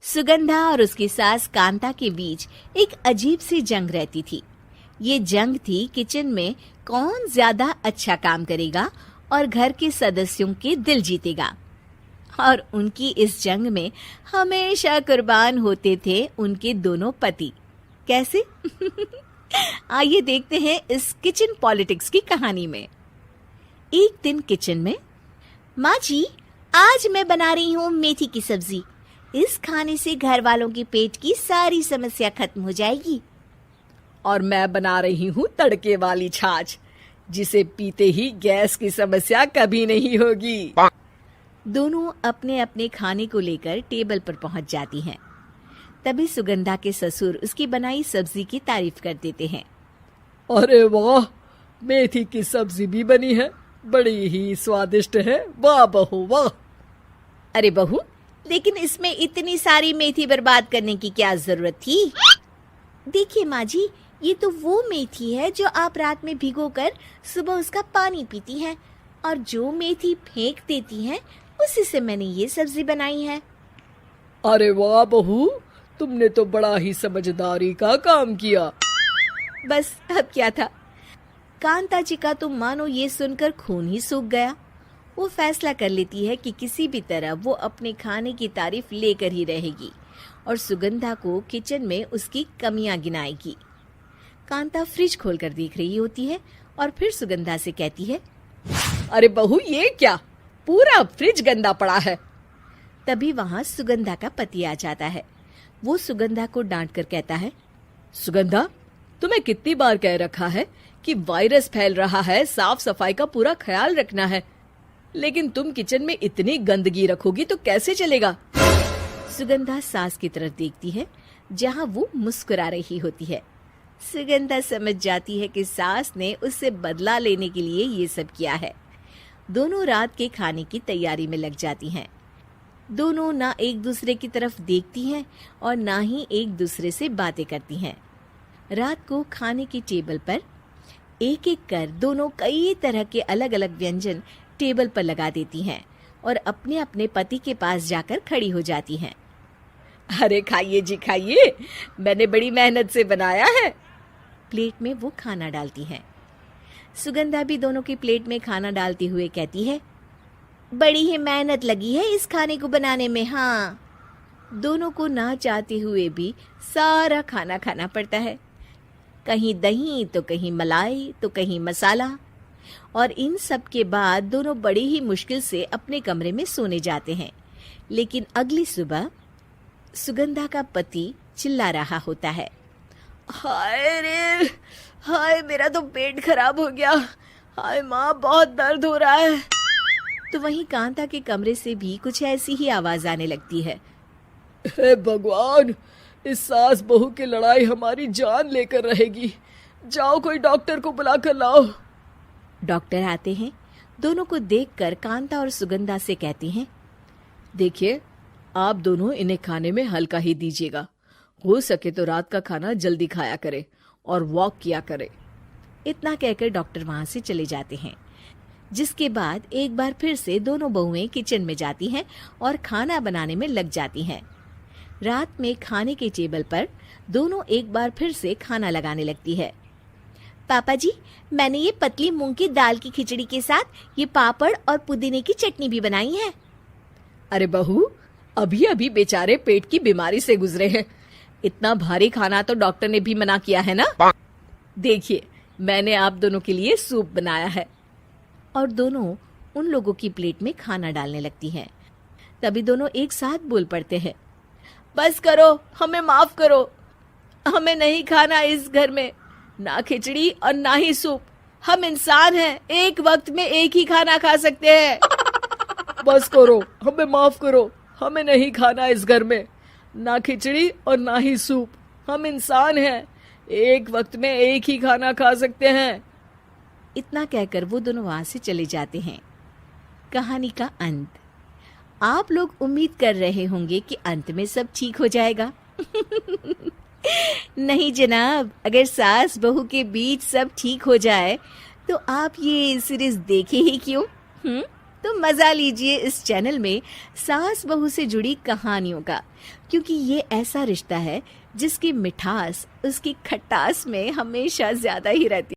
सुगंधा और उसकी सास कांता के बीच एक अजीब सी जंग रहती थी। ये जंग थी किचन में कौन ज्यादा अच्छा काम करेगा और घर के सदस्यों के दिल जीतेगा। और उनकी इस जंग में हमेशा कुर्बान होते थे उनके दोनों पति। कैसे? आइए देखते हैं इस किचन पॉलिटिक्स की कहानी में। एक दिन किचन में, माँ जी, आज मैं बना रही हूँ मेथी की सब्जी। इस खाने से घर वालों के पेट की सारी समस्या खत्म हो जाएगी। और मैं बना रही हूँ तड़के वाली छाछ, जिसे पीते ही गैस की समस्या कभी नहीं होगी। दोनों अपने अपने खाने को लेकर टेबल पर पहुंच जाती हैं। तभी सुगंधा के ससुर उसकी बनाई सब्जी की तारीफ कर देते हैं। अरे वाह, मेथी की सब्जी भी बनी है, बड़ी ही स्वादिष्ट है। वाह बहू वाह। अरे बहू, लेकिन इसमें इतनी सारी मेथी बर्बाद करने की क्या जरूरत थी? देखिए माँ जी, ये तो वो मेथी है जो आप रात में भिगोकर सुबह उसका पानी पीती हैं, और जो मेथी फेंक देती हैं उसी से मैंने ये सब्जी बनाई है। अरे वाह बहू, तुमने तो बड़ा ही समझदारी का काम किया। बस अब क्या था, कांता जी का तो मानो ये सुनकर खून ही सूख गया। वो फैसला कर लेती है कि किसी भी तरह वो अपने खाने की तारीफ लेकर ही रहेगी और सुगंधा को किचन में उसकी कमियां गिनाएगी। कांता फ्रिज खोलकर देख रही होती है और फिर सुगंधा से कहती है, अरे बहू, ये क्या, पूरा फ्रिज गंदा पड़ा है। तभी वहां सुगंधा का पति आ जाता है। वो सुगंधा को डांट कर कहता है, सुगंधा, तुम्हें कितनी बार कह रखा है कि वायरस फैल रहा है, साफ सफाई का पूरा ख्याल रखना है, लेकिन तुम किचन में इतनी गंदगी रखोगी तो कैसे चलेगा। सुगंधा सास की तरफ देखती है जहां वो मुस्कुरा रही होती है। सुगंधा समझ जाती है कि सास ने उससे बदला लेने के लिए ये सब किया है। दोनों रात के खाने की तैयारी में लग जाती हैं। दोनों ना एक दूसरे की तरफ देखती हैं और ना ही एक दूसरे से बातें करती हैं। रात को खाने की टेबल पर एक एक कर दोनों कई तरह के अलग अलग व्यंजन टेबल पर लगा देती हैं और अपने अपने पति के पास जाकर खड़ी हो जाती हैं। अरे खाइए जी खाइए, मैंने बड़ी मेहनत से बनाया है। प्लेट में वो खाना डालती हैं। सुगंधा भी दोनों की प्लेट में खाना डालते हुए कहती है, बड़ी ही मेहनत लगी है इस खाने को बनाने में। हाँ, दोनों को ना चाहते हुए भी सारा खाना खाना पड़ता है। कहीं दही तो कहीं मलाई तो कहीं मसाला। और इन सब के बाद दोनों बड़ी ही मुश्किल से अपने कमरे में सोने जाते हैं। लेकिन अगली सुबह सुगंधा का पति चिल्ला रहा होता है, हाय रे, हाय मेरा तो पेट खराब हो गया, हाय माँ बहुत दर्द हो रहा है। तो वहीं कांता के कमरे से भी कुछ ऐसी ही आवाज आने लगती है। हे भगवान, इस सास बहू की लड़ाई हमारी जान लेकर रहेगी। जाओ कोई डॉक्टर को बुला कर लाओ। डॉक्टर आते हैं। दोनों को देखकर कांता और सुगंधा से कहते हैं, देखिए, आप दोनों इन्हें खाने में हल्का ही दीजिएगा। हो सके तो रात का खाना जल्दी खाया करे और वॉक किया करे। इतना कहकर डॉक्टर वहां से चले जाते हैं। जिसके बाद एक बार फिर से दोनों बहुएं किचन में जाती हैं और खाना बनाने में लग जाती हैं। रात में खाने के टेबल पर दोनों एक बार फिर से खाना लगाने लगती है। पापा जी, मैंने ये पतली मूंग की दाल की खिचड़ी के साथ ये पापड़ और पुदीने की चटनी भी बनाई है। अरे बहू, अभी अभी बेचारे पेट की बीमारी से गुजरे हैं, इतना भारी खाना तो डॉक्टर ने भी मना किया है ना। देखिए, मैंने आप दोनों के लिए सूप बनाया है। और दोनों उन लोगों की प्लेट में खाना डालने लगती हैं। तभी दोनों एक साथ बोल पड़ते हैं, बस करो, हमें माफ करो, हमें नहीं खाना इस घर में, ना खिचड़ी और ना ही सूप। हम इंसान हैं, एक वक्त में एक ही खाना खा सकते हैं। बस करो, हमें माफ करो, हमें नहीं खाना इस घर में, ना खिचड़ी और ना ही सूप। हम इंसान हैं, एक वक्त में एक ही खाना खा सकते हैं। इतना कहकर वो दोनों वहां से चले जाते हैं। कहानी का अंत। आप लोग उम्मीद कर रहे होंगे कि अंत में सब ठीक हो जाएगा। नहीं जनाब, अगर सास बहू के बीच सब ठीक हो जाए तो आप ये सीरीज देखे ही क्यों? तो तो मजा लीजिए इस चैनल में सास बहू से जुड़ी कहानियों का, क्योंकि ये ऐसा रिश्ता है जिसकी मिठास उसकी खटास में हमेशा ज्यादा ही रहती है।